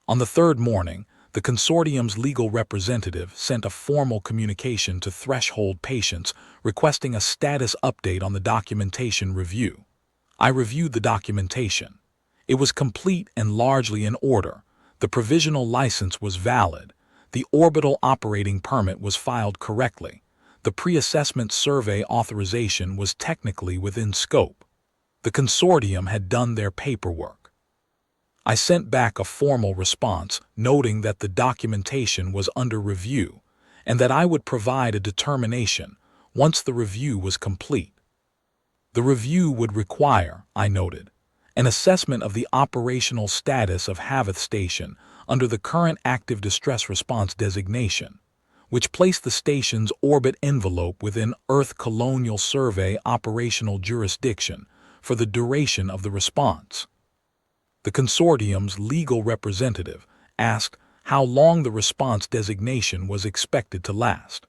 On the 3rd morning, the consortium's legal representative sent a formal communication to threshold patients requesting a status update on the documentation review. I reviewed the documentation. It was complete and largely in order. The provisional license was valid. The orbital operating permit was filed correctly. The pre-assessment survey authorization was technically within scope. The consortium had done their paperwork. I sent back a formal response noting that the documentation was under review and that I would provide a determination once the review was complete. The review would require, I noted, an assessment of the operational status of Havath Station under the current active distress response designation, which placed the station's orbit envelope within Earth Colonial Survey operational jurisdiction for the duration of the response. The consortium's legal representative asked how long the response designation was expected to last.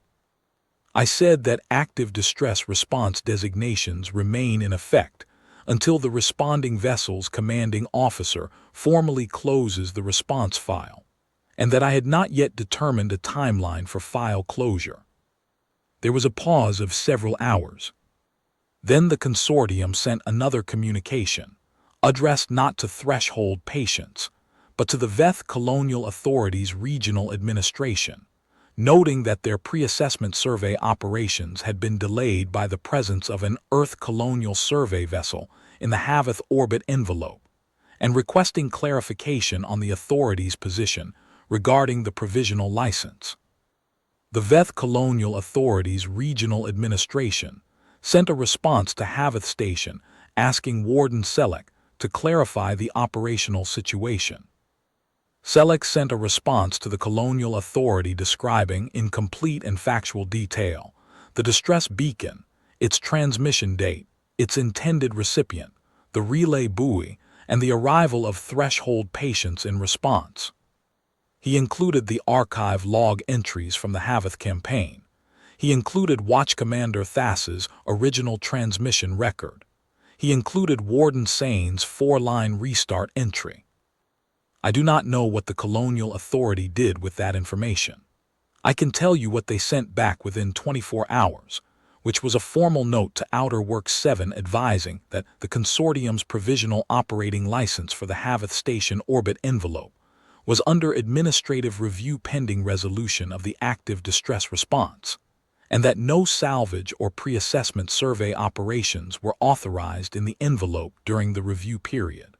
I said that active distress response designations remain in effect until the responding vessel's commanding officer formally closes the response file, and that I had not yet determined a timeline for file closure. There was a pause of several hours. Then the consortium sent another communication, addressed not to threshold patients, but to the Veth Colonial Authority's regional administration, noting that their pre-assessment survey operations had been delayed by the presence of an Earth Colonial Survey vessel in the Havath orbit envelope, and requesting clarification on the authority's position regarding the provisional license. The Veth Colonial Authority's regional administration sent a response to Havath Station asking Warden Selleck to clarify the operational situation. Selleck sent a response to the Colonial Authority describing, in complete and factual detail, the distress beacon, its transmission date, its intended recipient, the relay buoy, and the arrival of threshold patients in response. He included the archive log entries from the Havath campaign. He included Watch Commander Thass's original transmission record. He included Warden Sain's 4-line restart entry. I do not know what the Colonial Authority did with that information. I can tell you what they sent back within 24 hours, which was a formal note to Outer Works 7 advising that the consortium's provisional operating license for the Havath Station orbit envelope was under administrative review pending resolution of the active distress response, and that no salvage or pre-assessment survey operations were authorized in the envelope during the review period.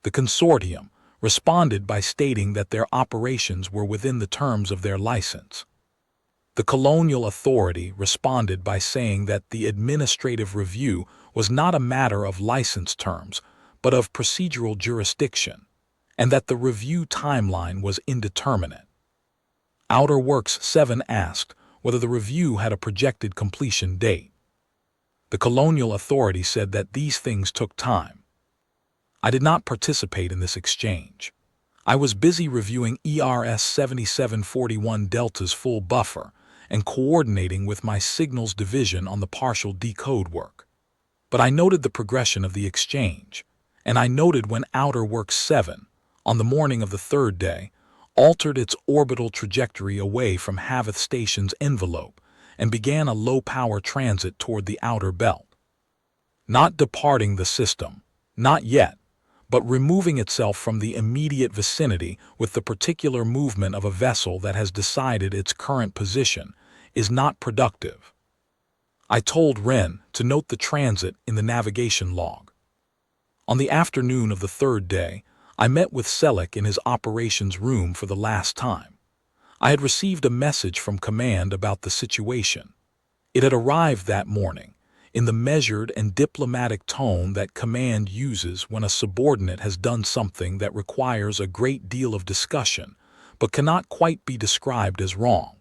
The consortium responded by stating that their operations were within the terms of their license. The Colonial Authority responded by saying that the administrative review was not a matter of license terms, but of procedural jurisdiction, and that the review timeline was indeterminate. Outer Works 7 asked whether the review had a projected completion date. The Colonial Authority said that these things took time. I did not participate in this exchange. I was busy reviewing ERS 7741 Delta's full buffer and coordinating with my signals division on the partial decode work. But I noted the progression of the exchange, and I noted when Outer Works 7, on the morning of the third day, altered its orbital trajectory away from Havath Station's envelope and began a low-power transit toward the outer belt. Not departing the system, not yet, but removing itself from the immediate vicinity with the particular movement of a vessel that has decided its current position is not productive. I told Wren to note the transit in the navigation log. On the afternoon of the third day, I met with Selleck in his operations room for the last time. I had received a message from command about the situation. It had arrived that morning, in the measured and diplomatic tone that command uses when a subordinate has done something that requires a great deal of discussion, but cannot quite be described as wrong.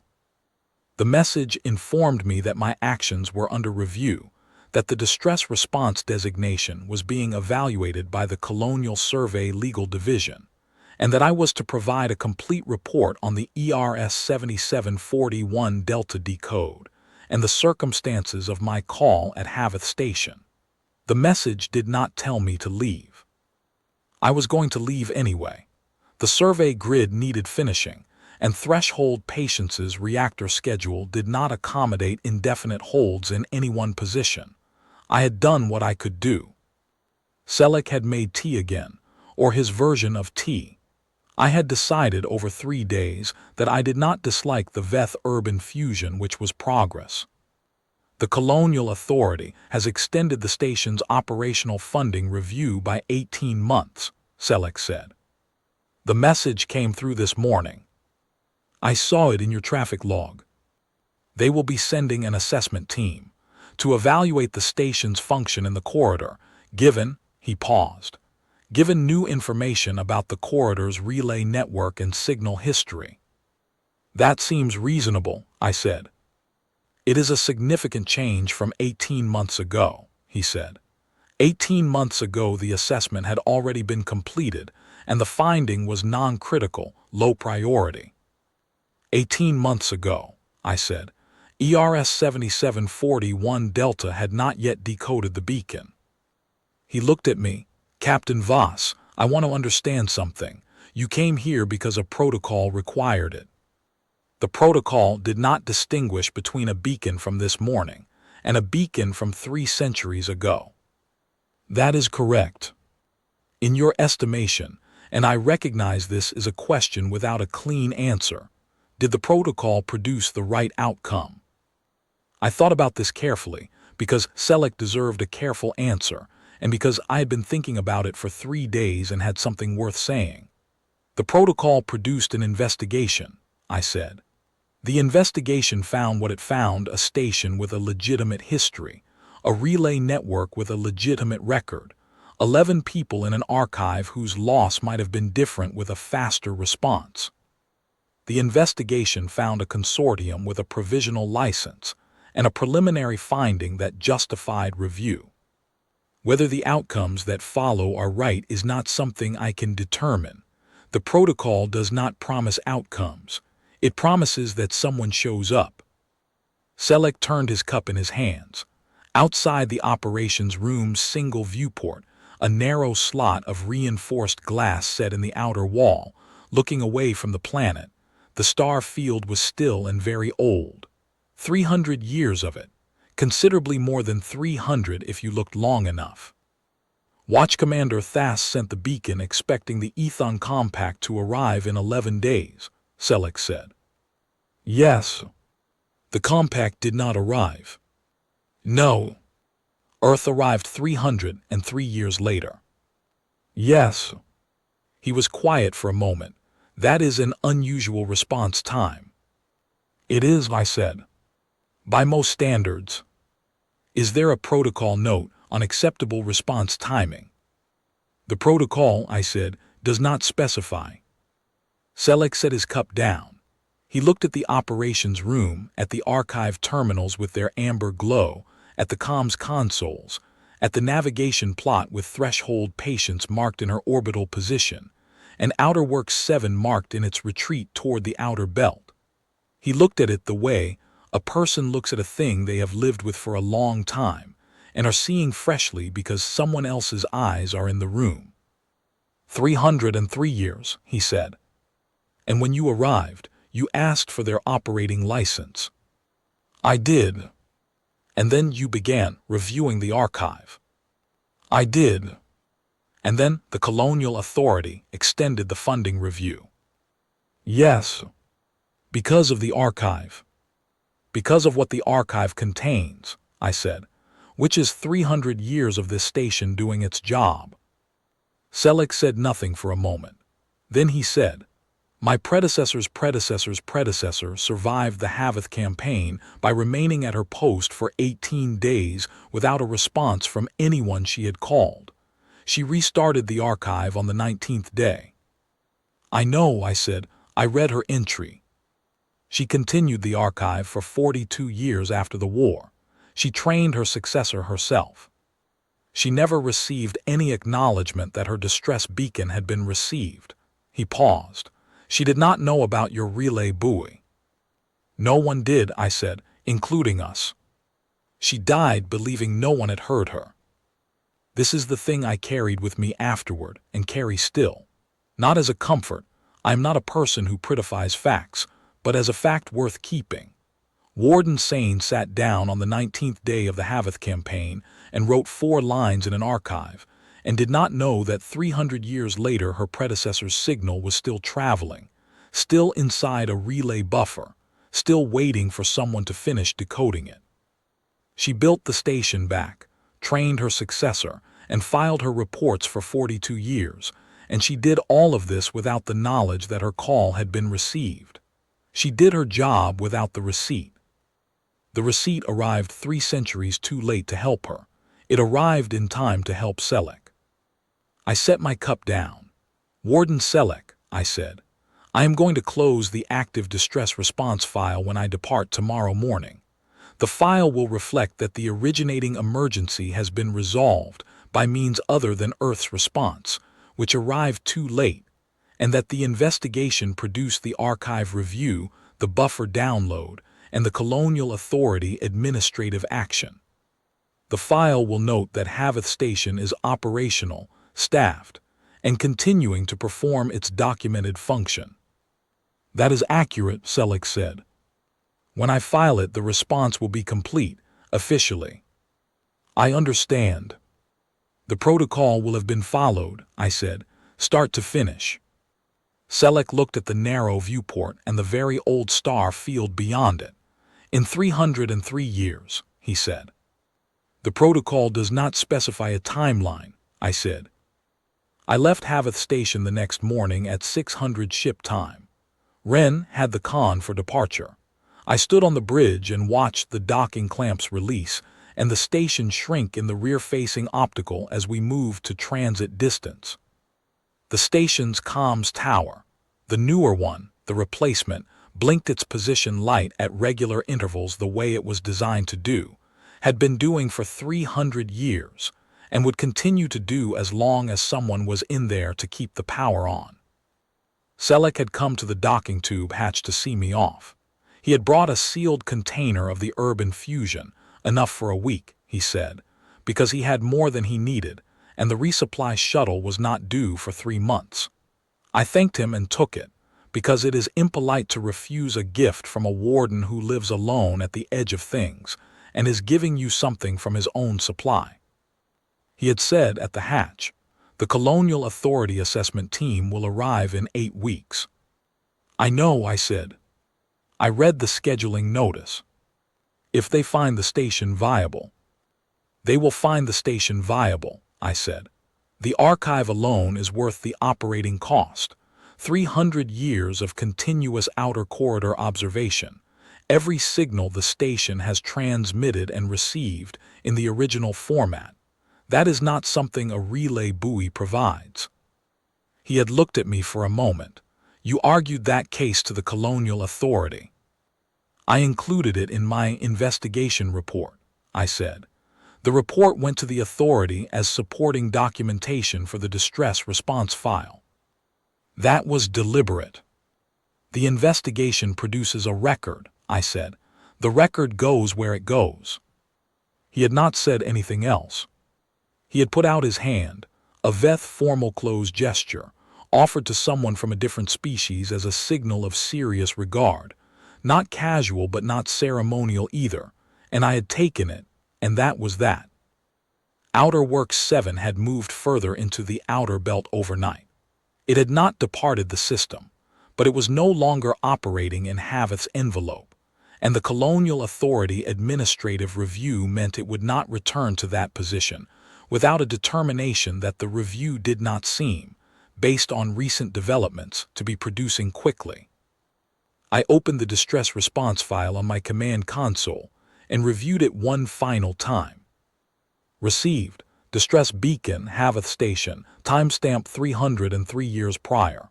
The message informed me that my actions were under review, that the distress response designation was being evaluated by the Colonial Survey Legal Division, and that I was to provide a complete report on the ERS 7741 Delta decode and the circumstances of my call at Havath Station. The message did not tell me to leave. I was going to leave anyway. The survey grid needed finishing, and Threshold Patience's reactor schedule did not accommodate indefinite holds in any one position. I had done what I could do. Selleck had made tea again, or his version of tea. I had decided over 3 days that I did not dislike the Veth-urban fusion, which was progress. The Colonial Authority has extended the station's operational funding review by 18 months, Selleck said. The message came through this morning. I saw it in your traffic log. They will be sending an assessment team to evaluate the station's function in the corridor, he paused, given new information about the corridor's relay network and signal history. That seems reasonable, I said. It is a significant change from 18 months ago, he said. 18 months ago, the assessment had already been completed, and the finding was non-critical, low priority. 18 months ago, I said, ERS 7741 Delta had not yet decoded the beacon. He looked at me. Captain Voss, I want to understand something. You came here because a protocol required it. The protocol did not distinguish between a beacon from this morning and a beacon from 3 centuries ago. That is correct. In your estimation, and I recognize this is a question without a clean answer, did the protocol produce the right outcome? I thought about this carefully because Selleck deserved a careful answer and because I had been thinking about it for 3 days and had something worth saying. The protocol produced an investigation, I said. The investigation found what it found: a station with a legitimate history, a relay network with a legitimate record, 11 people in an archive whose loss might have been different with a faster response. The investigation found a consortium with a provisional license and a preliminary finding that justified review. Whether the outcomes that follow are right is not something I can determine. The protocol does not promise outcomes. It promises that someone shows up. Selleck turned his cup in his hands. Outside the operations room's single viewport, a narrow slot of reinforced glass set in the outer wall, looking away from the planet, the star field was still and very old. 300 years of it, considerably more than 300 if you looked long enough. Watch Commander Thass sent the beacon expecting the Ethon compact to arrive in 11 days, Selleck said. Yes. The compact did not arrive. No. Earth arrived 303 years later. Yes. He was quiet for a moment. That is an unusual response time. It is, I said. By most standards. Is there a protocol note on acceptable response timing? The protocol, I said, does not specify. Selleck set his cup down. He looked at the operations room, at the archive terminals with their amber glow, at the comms consoles, at the navigation plot with threshold patience marked in her orbital position, and Outer Works 7 marked in its retreat toward the outer belt. He looked at it the way a person looks at a thing they have lived with for a long time and are seeing freshly because someone else's eyes are in the room. 303 years, he said. And when you arrived, you asked for their operating license. I did. And then you began reviewing the archive. I did. And then the Colonial Authority extended the funding review. Yes. Because of the archive. Because of what the archive contains, I said, which is 300 years of this station doing its job. Selleck said nothing for a moment. Then he said, my predecessor's predecessor's predecessor survived the Havoth campaign by remaining at her post for 18 days without a response from anyone she had called. She restarted the archive on the 19th day. I know, I said. I read her entry. She continued the archive for 42 years after the war. She trained her successor herself. She never received any acknowledgement that her distress beacon had been received. He paused. She did not know about your relay buoy. No one did, I said, including us. She died believing no one had heard her. This is the thing I carried with me afterward and carry still. Not as a comfort. I am not a person who prettifies facts, but as a fact worth keeping. Warden Sane sat down on the 19th day of the Havoth campaign and wrote 4 lines in an archive, and did not know that 300 years later her predecessor's signal was still traveling, still inside a relay buffer, still waiting for someone to finish decoding it. She built the station back, trained her successor, and filed her reports for 42 years, and she did all of this without the knowledge that her call had been received. She did her job without the receipt. The receipt arrived 3 centuries too late to help her. It arrived in time to help Selleck. I set my cup down. "Warden Selleck," I said, "I am going to close the active distress response file when I depart tomorrow morning. The file will reflect that the originating emergency has been resolved by means other than Earth's response, which arrived too late, and that the investigation produced the archive review, the buffer download, and the Colonial Authority administrative action. The file will note that Haveth Station is operational, staffed, and continuing to perform its documented function." "That is accurate," Selleck said. "When I file it, the response will be complete, officially." "I understand." "The protocol will have been followed," I said, "start to finish." Selleck looked at the narrow viewport and the very old star field beyond it. "In 303 years, he said. "The protocol does not specify a timeline," I said. I left Haveth Station the next morning at 600 ship time. Wren had the con for departure. I stood on the bridge and watched the docking clamps release and the station shrink in the rear-facing optical as we moved to transit distance. The station's comms tower, the newer one, the replacement, blinked its position light at regular intervals the way it was designed to do, had been doing for 300 years, and would continue to do as long as someone was in there to keep the power on. Selleck had come to the docking tube hatch to see me off. He had brought a sealed container of the urban fusion, enough for a week, he said, because he had more than he needed, and the resupply shuttle was not due for 3 months. I thanked him and took it, because it is impolite to refuse a gift from a warden who lives alone at the edge of things and is giving you something from his own supply. He had said at the hatch, "The Colonial Authority assessment team will arrive in 8 weeks. "I know," I said. I read the scheduling notice. "If they find the station viable." "They will find the station viable," I said. "The archive alone is worth the operating cost. 300 years of continuous outer corridor observation, every signal the station has transmitted and received in the original format. That is not something a relay buoy provides." He had looked at me for a moment. "You argued that case to the Colonial Authority." "I included it in my investigation report," I said. "The report went to the authority as supporting documentation for the distress response file." "That was deliberate." "The investigation produces a record," I said. "The record goes where it goes." He had not said anything else. He had put out his hand, a Veth formal closed gesture, offered to someone from a different species as a signal of serious regard, not casual but not ceremonial either, and I had taken it, and that was that. Outer Works 7 had moved further into the outer belt overnight. It had not departed the system, but it was no longer operating in Haveth's envelope, and the Colonial Authority administrative review meant it would not return to that position without a determination that the review did not seem, based on recent developments, to be producing quickly. I opened the distress response file on my command console and reviewed it one final time. Received, Distress Beacon, Haveth Station, timestamp 303 years prior.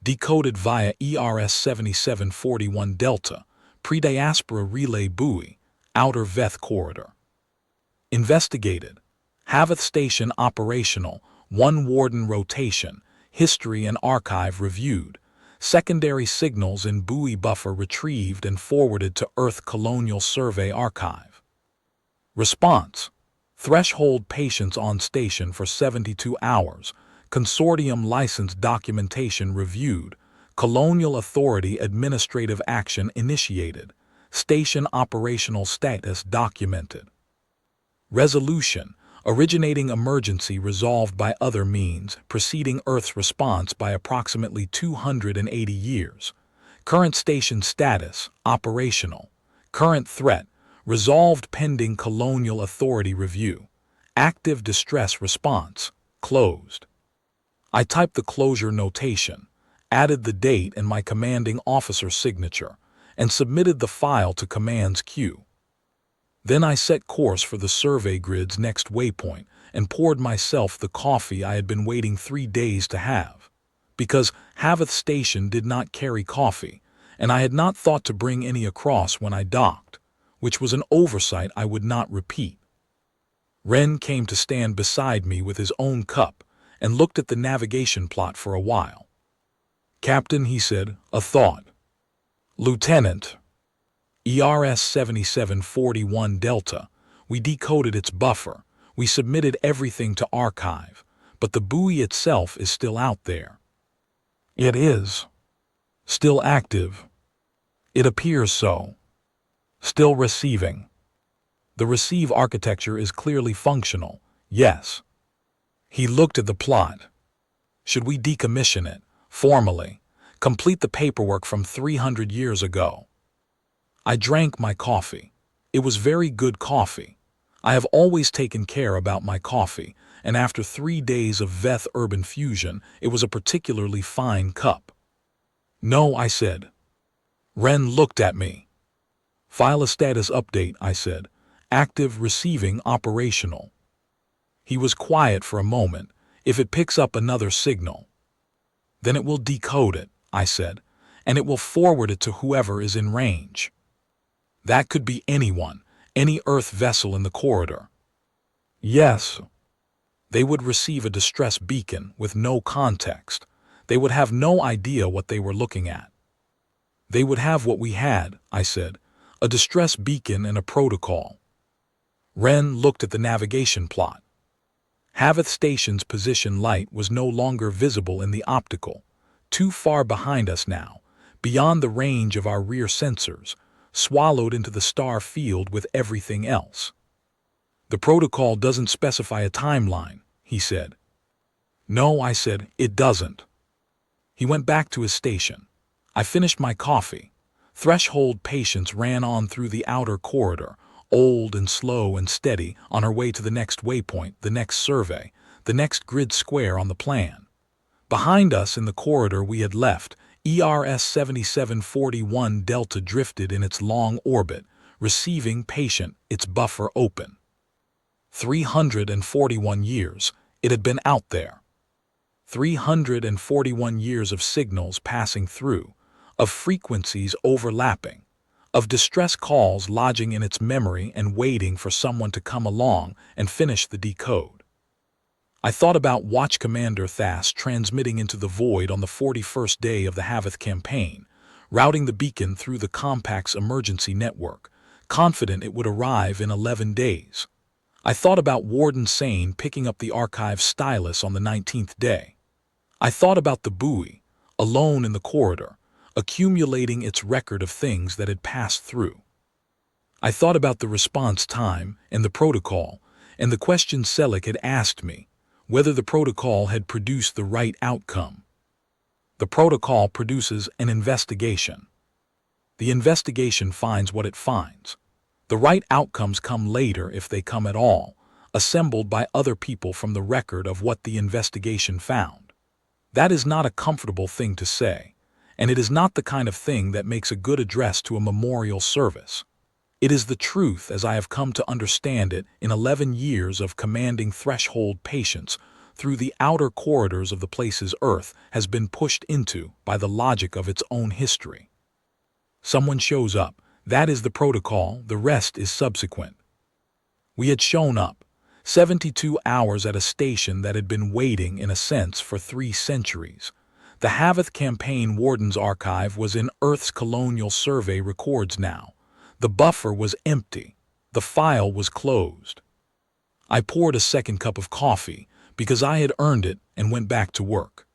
Decoded via ERS 7741 Delta, pre-diaspora relay buoy, outer Veth corridor. Investigated. Haveth Station operational, 1 warden rotation, history and archive reviewed, secondary signals in buoy buffer retrieved and forwarded to Earth Colonial Survey Archive. Response. Threshold patience on station for 72 hours, consortium license documentation reviewed, Colonial Authority administrative action initiated, station operational status documented. Resolution. Originating emergency resolved by other means, preceding Earth's response by approximately 280 years. Current station status, operational. Current threat, resolved pending colonial authority review. Active distress response, closed. I typed the closure notation, added the date and my commanding officer's signature, and submitted the file to Command's queue. Then I set course for the survey grid's next waypoint and poured myself the coffee I had been waiting 3 days to have. Because Havath Station did not carry coffee, and I had not thought to bring any across when I docked, which was an oversight I would not repeat. Wren came to stand beside me with his own cup and looked at the navigation plot for a while. "Captain," he said, "a thought." "Lieutenant." ERS 7741 Delta. We decoded its buffer. We submitted everything to archive, but the buoy itself is still out there. It is. Still active. It appears so. Still receiving. The receive architecture is clearly functional, yes. He looked at the plot. Should we decommission it, formally, complete the paperwork from 300 years ago? I drank my coffee. It was very good coffee. I have always taken care about my coffee, and after 3 days of Veth Urban Fusion, it was a particularly fine cup. "No," I said. Wren looked at me. "File a status update," I said. "Active, receiving, operational." He was quiet for a moment. "If it picks up another signal." "Then it will decode it," I said, "and it will forward it to whoever is in range." That could be anyone, any Earth vessel in the corridor. Yes. They would receive a distress beacon with no context. They would have no idea what they were looking at. They would have what we had, I said, a distress beacon and a protocol. Wren looked at the navigation plot. Havath Station's position light was no longer visible in the optical, too far behind us now, beyond the range of our rear sensors, swallowed into the star field with everything else. "The protocol doesn't specify a timeline," he said. "No," I said, "it doesn't." He went back to his station. I finished my coffee. Threshold patience ran on through the outer corridor, old and slow and steady, on her way to the next waypoint, the next survey, the next grid square on the plan. Behind us in the corridor we had left, ERS 7741 Delta drifted in its long orbit, receiving patient, its buffer open. 341 years, it had been out there. 341 years of signals passing through, of frequencies overlapping, of distress calls lodging in its memory and waiting for someone to come along and finish the decode. I thought about Watch Commander Thas transmitting into the void on the 41st day of the Havath campaign, routing the beacon through the Compact's emergency network, confident it would arrive in 11 days. I thought about Warden Sane picking up the archive stylus on the 19th day. I thought about the buoy, alone in the corridor, accumulating its record of things that had passed through. I thought about the response time and the protocol, and the question Selleck had asked me, whether the protocol had produced the right outcome. The protocol produces an investigation. The investigation finds what it finds. The right outcomes come later if they come at all, assembled by other people from the record of what the investigation found. That is not a comfortable thing to say, and it is not the kind of thing that makes a good address to a memorial service. It is the truth as I have come to understand it in 11 years of commanding threshold patience through the outer corridors of the places Earth has been pushed into by the logic of its own history. Someone shows up, that is the protocol, the rest is subsequent. We had shown up, 72 hours at a station that had been waiting in a sense for 3 centuries. The Havath Campaign Warden's archive was in Earth's colonial survey records now. The buffer was empty. The file was closed. I poured a second cup of coffee because I had earned it and went back to work.